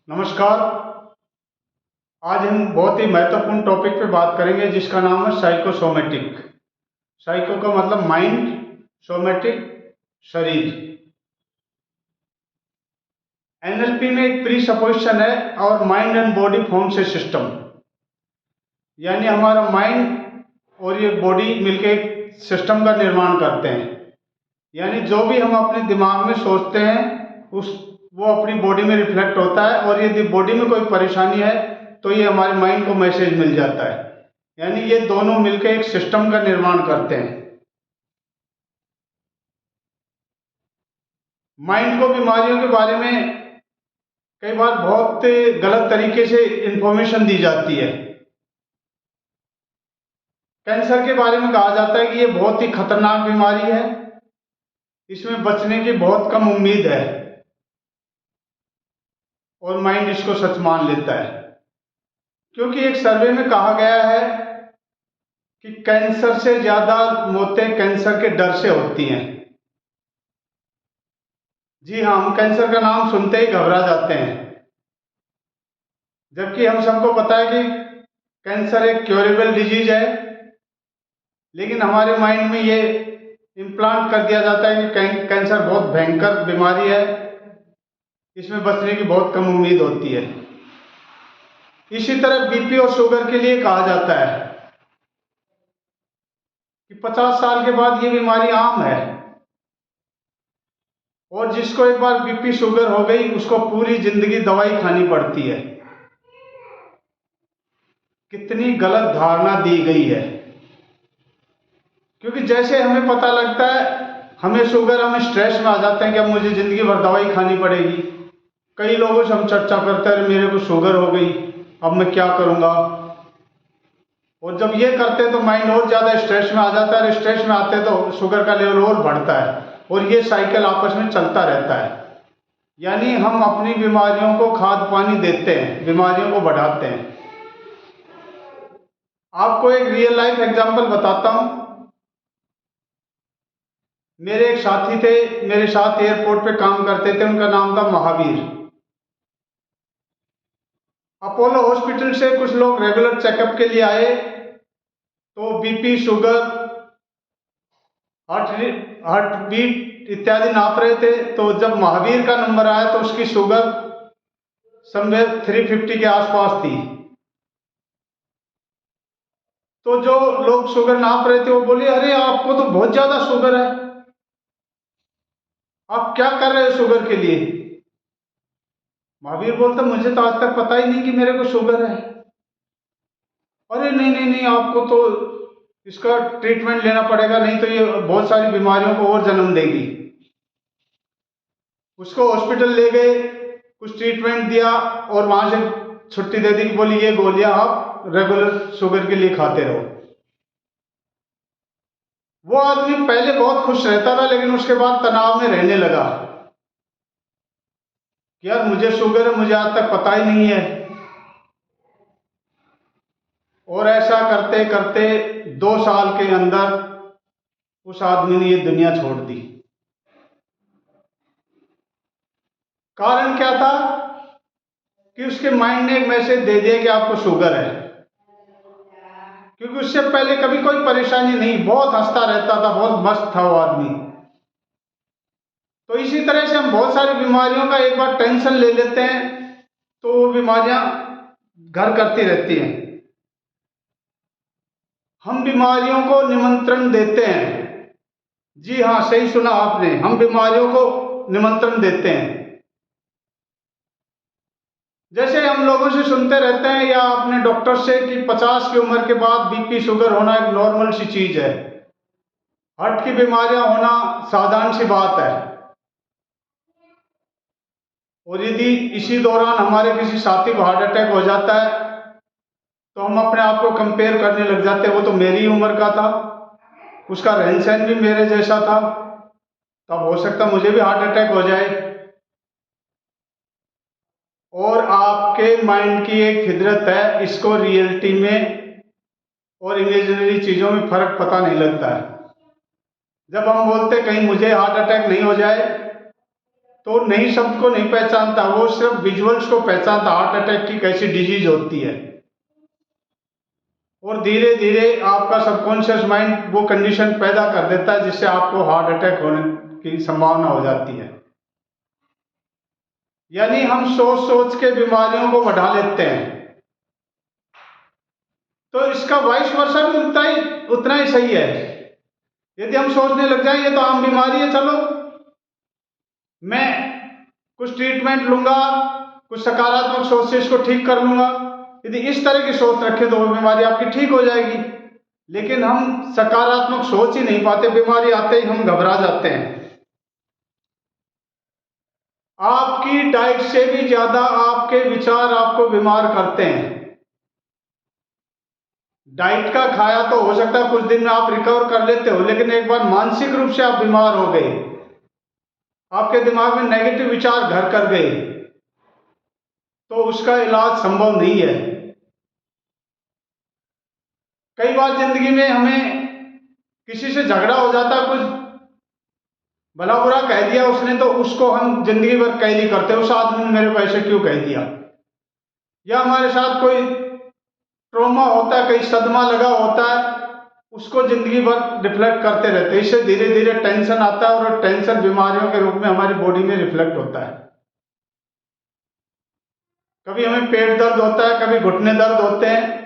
नमस्कार। आज हम बहुत ही महत्वपूर्ण टॉपिक पे बात करेंगे जिसका नाम है साइकोसोमेटिक। साइको का मतलब माइंड, सोमेटिक शरीर। एनएलपी में एक प्री सपोजिशन है और mind and body forms a system, यानी हमारा माइंड और ये बॉडी मिलकर एक सिस्टम का निर्माण करते हैं। यानी जो भी हम अपने दिमाग में सोचते हैं उस वो अपनी बॉडी में रिफ्लेक्ट होता है, और यदि बॉडी में कोई परेशानी है तो ये हमारे माइंड को मैसेज मिल जाता है। यानी ये दोनों मिलकर एक सिस्टम का निर्माण करते हैं। माइंड को बीमारियों के बारे में कई बार बहुत गलत तरीके से इंफॉर्मेशन दी जाती है। कैंसर के बारे में कहा जाता है कि ये बहुत ही खतरनाक बीमारी है, इसमें बचने की बहुत कम उम्मीद है, और माइंड इसको सच मान लेता है। क्योंकि एक सर्वे में कहा गया है कि कैंसर से ज्यादा मौतें कैंसर के डर से होती हैं। जी हाँ, हम कैंसर का नाम सुनते ही घबरा जाते हैं, जबकि हम सबको पता है कि कैंसर एक क्योरेबल डिजीज है। लेकिन हमारे माइंड में ये इम्प्लांट कर दिया जाता है कि कैंसर बहुत भयंकर बीमारी है, इसमें बचने की बहुत कम उम्मीद होती है। इसी तरह बीपी और शुगर के लिए कहा जाता है कि 50 साल के बाद ये बीमारी आम है, और जिसको एक बार बीपी शुगर हो गई उसको पूरी जिंदगी दवाई खानी पड़ती है। कितनी गलत धारणा दी गई है। क्योंकि जैसे हमें पता लगता है हमें शुगर, हम स्ट्रेस में आ जाते हैं कि अब मुझे जिंदगी भर दवाई खानी पड़ेगी। कई लोगों से हम चर्चा करते हैं, मेरे को शुगर हो गई, अब मैं क्या करूंगा। और जब ये करते तो माइंड और ज्यादा स्ट्रेस में आ जाता है, और स्ट्रेस में आते तो शुगर का लेवल और बढ़ता है, और ये साइकिल आपस में चलता रहता है। यानी हम अपनी बीमारियों को खाद पानी देते हैं, बीमारियों को बढ़ाते हैं। आपको एक रियल लाइफ एग्जांपल बताता हूं। मेरे एक साथी थे, मेरे साथ एयरपोर्ट पे काम करते थे, उनका नाम था महावीर। अपोलो हॉस्पिटल से कुछ लोग रेगुलर चेकअप के लिए आए, तो बीपी, शुगर, हार्ट बीट इत्यादि नाप रहे थे। तो जब महावीर का नंबर आया तो उसकी शुगर समवेयर 350 के आसपास थी। तो जो लोग शुगर नाप रहे थे वो बोले, अरे आपको तो बहुत ज्यादा शुगर है, आप क्या कर रहे हो शुगर के लिए। महावीर बोलता, मुझे तो आज तक पता ही नहीं कि मेरे को शुगर है। अरे नहीं नहीं नहीं, आपको तो इसका ट्रीटमेंट लेना पड़ेगा, नहीं तो ये बहुत सारी बीमारियों को और जन्म देगी। उसको हॉस्पिटल ले गए, कुछ ट्रीटमेंट दिया, और वहां से छुट्टी दे दी कि बोली ये गोलियां आप रेगुलर शुगर के लिए खाते रहो। वो आदमी पहले बहुत खुश रहता था, लेकिन उसके बाद तनाव में रहने लगा कि यार मुझे शुगर है, मुझे आज तक पता ही नहीं है। और ऐसा करते करते 2 साल के अंदर उस आदमी ने ये दुनिया छोड़ दी। कारण क्या था कि उसके माइंड ने एक मैसेज दे दिया कि आपको शुगर है। क्योंकि उससे पहले कभी कोई परेशानी नहीं, बहुत हंसता रहता था, बहुत मस्त था वो आदमी। तो इसी तरह से हम बहुत सारी बीमारियों का एक बार टेंशन ले लेते हैं तो वो बीमारियां घर करती रहती हैं। हम बीमारियों को निमंत्रण देते हैं। जी हाँ, सही सुना आपने, हम बीमारियों को निमंत्रण देते हैं। जैसे हम लोगों से सुनते रहते हैं या अपने डॉक्टर से कि 50 की उम्र के बाद बीपी शुगर होना एक नॉर्मल सी चीज है, हार्ट की बीमारियां होना साधारण सी बात है। और यदि इसी दौरान हमारे किसी साथी को हार्ट अटैक हो जाता है तो हम अपने आप को कंपेयर करने लग जाते हैं, वो तो मेरी उम्र का था, उसका रहन सहन भी मेरे जैसा था, तब हो सकता मुझे भी हार्ट अटैक हो जाए। और आपके माइंड की एक फितरत है, इसको रियलिटी में और इमेजिनरी चीजों में फर्क पता नहीं लगता है। जब हम बोलते कहीं मुझे हार्ट अटैक नहीं हो जाए, तो नई शब्द को नहीं पहचानता, वो सिर्फ विजुअल्स को पहचानता, हार्ट अटैक की कैसी डिजीज होती है। और धीरे धीरे आपका सबकॉन्शियस माइंड वो कंडीशन पैदा कर देता है जिससे आपको हार्ट अटैक होने की संभावना हो जाती है। यानी हम सोच सोच के बीमारियों को बढ़ा लेते हैं। तो इसका वाइस वर्सा भी उतना ही सही है। यदि हम सोचने लग जाएं ये तो आम बीमारी है, चलो मैं कुछ ट्रीटमेंट लूंगा, कुछ सकारात्मक सोच से इसको ठीक कर लूंगा, यदि इस तरह की सोच रखें तो वो बीमारी आपकी ठीक हो जाएगी। लेकिन हम सकारात्मक सोच ही नहीं पाते, बीमारी आते ही हम घबरा जाते हैं। आपकी डाइट से भी ज्यादा आपके विचार आपको बीमार करते हैं। डाइट का खाया तो हो सकता है कुछ दिन में आप रिकवर कर लेते हो, लेकिन एक बार मानसिक रूप से आप बीमार हो गए, आपके दिमाग में नेगेटिव विचार घर कर गए, तो उसका इलाज संभव नहीं है। कई बार जिंदगी में हमें किसी से झगड़ा हो जाता है, कुछ भला बुरा कह दिया उसने, तो उसको हम जिंदगी भर कैली करते हैं, उस आदमी ने मेरे को ऐसे क्यों कह दिया। या हमारे साथ कोई ट्रॉमा होता है, कहीं सदमा लगा होता है, उसको जिंदगी भर रिफ्लेक्ट करते रहते हैं। इससे धीरे धीरे टेंशन आता है और टेंशन बीमारियों के रूप में हमारी बॉडी में रिफ्लेक्ट होता है। कभी हमें पेट दर्द होता है, कभी घुटने दर्द होते हैं,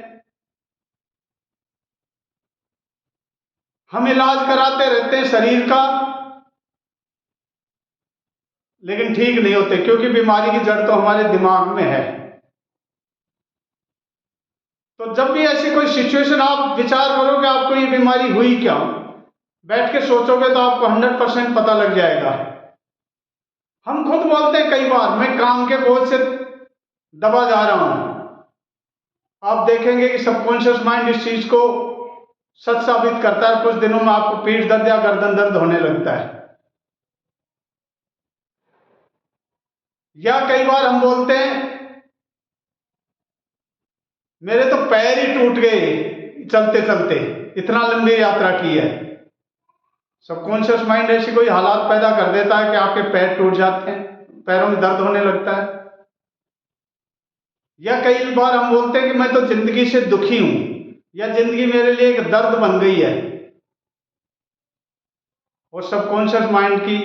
हम इलाज कराते रहते हैं शरीर का, लेकिन ठीक नहीं होते, क्योंकि बीमारी की जड़ तो हमारे दिमाग में है। तो जब भी ऐसी कोई सिचुएशन आप विचार करो कि आपको ये बीमारी हुई क्या, बैठ के सोचोगे तो आपको 100% पता लग जाएगा। हम खुद बोलते हैं कई बार, मैं काम के बोझ से दबा जा रहा हूं। आप देखेंगे कि सबकॉन्शियस माइंड इस चीज को सच साबित करता है। कुछ दिनों में आपको पीठ दर्द या गर्दन दर्द होने लगता है। या कई बार हम बोलते हैं मेरे तो पैर ही टूट गए चलते चलते, इतना लंबी यात्रा की है। सबकॉन्शियस माइंड ऐसी कोई हालात पैदा कर देता है कि आपके पैर टूट जाते हैं, पैरों में दर्द होने लगता है। या कई बार हम बोलते हैं कि मैं तो जिंदगी से दुखी हूं, या जिंदगी मेरे लिए एक दर्द बन गई है। और सबकॉन्शियस माइंड की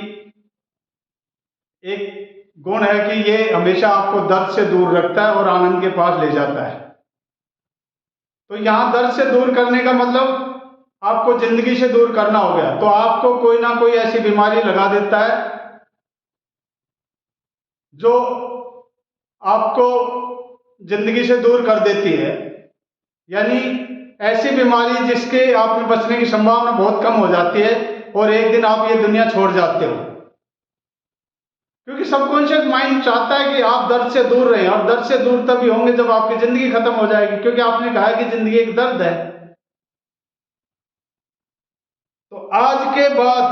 एक गुण है कि ये हमेशा आपको दर्द से दूर रखता है और आनंद के पास ले जाता है। तो यहां दर्द से दूर करने का मतलब आपको जिंदगी से दूर करना हो गया, तो आपको कोई ना कोई ऐसी बीमारी लगा देता है जो आपको जिंदगी से दूर कर देती है। यानी ऐसी बीमारी जिसके आप में बचने की संभावना बहुत कम हो जाती है और एक दिन आप ये दुनिया छोड़ जाते हो। क्योंकि सबकॉन्शियस माइंड चाहता है कि आप दर्द से दूर रहें, और दर्द से दूर तभी होंगे जब आपकी जिंदगी खत्म हो जाएगी, क्योंकि आपने कहा है कि जिंदगी एक दर्द है। तो आज के बाद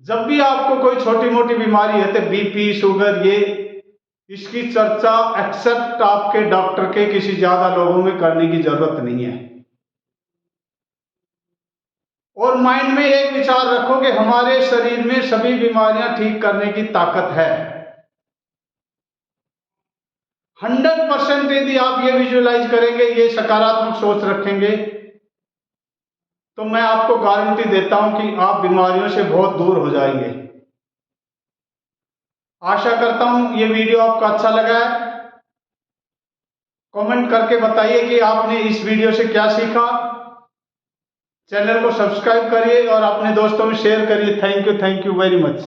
जब भी आपको कोई छोटी मोटी बीमारी है, तो बीपी, शुगर, ये इसकी चर्चा एक्सेप्ट आपके डॉक्टर के किसी ज्यादा लोगों में करने की जरूरत नहीं है। और माइंड में एक विचार रखो कि हमारे शरीर में सभी बीमारियां ठीक करने की ताकत है। 100% यदि आप ये विजुअलाइज करेंगे, ये सकारात्मक सोच रखेंगे, तो मैं आपको गारंटी देता हूं कि आप बीमारियों से बहुत दूर हो जाएंगे। आशा करता हूं ये वीडियो आपको अच्छा लगा है। कमेंट करके बताइए कि आपने इस वीडियो से क्या सीखा। चैनल को सब्सक्राइब करिए और अपने दोस्तों में शेयर करिए। Thank you very much.